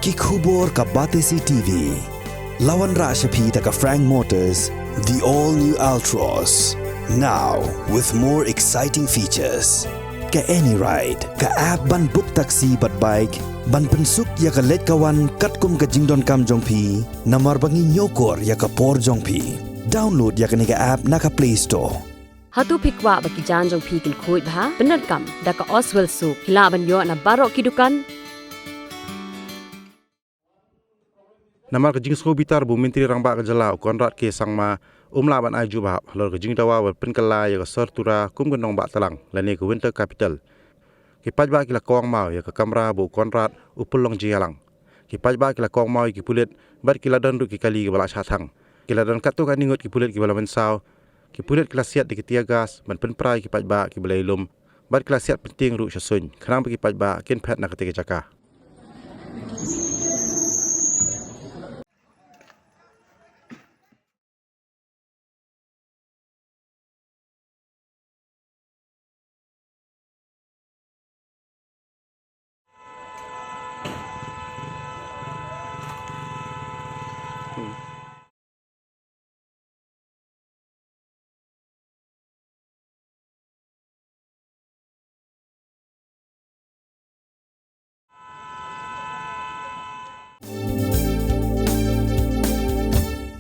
Kikubor ka Batesi TV. Lawan Rashapi taka Frank Motors, the all-new Altros. Now, with more exciting features. Ka any ride, ka app ban book taxi bat bike, ban pensuk ya ka let kawan katkum ka jingdon kam jongpi, namar bangi nyokor ya ka por jongpi. Download ya ka nega app na ka Play Store. Hatu pikwa bagi jan jongpi kin kuit bha, benar kam, da ka Oswell Soup, hilaban yo na barok kidukan. Namar ke jing bitar bu menteri rangba ke jela Conrad ke sangma laban aju bah lor ke jing dawa wer penkala ya ke sertura kum ke nong ba talang lani ke winter capital ke Paidbah kila Kawang mau ya ke Kamra bu Conrad upulong Jingïalang ke Paidbah kila Kawang mau ki pulit bar kila dan ru ki kali ke bala chatang kila dan katu kan ningot ki pulit ki bala mensau ki pulit kila siat di ke tiagas ban penprai ki Paidbah ki bala ilum bar kila siat penting ru syasun khanang ki Paidbah ken phat na ke jaka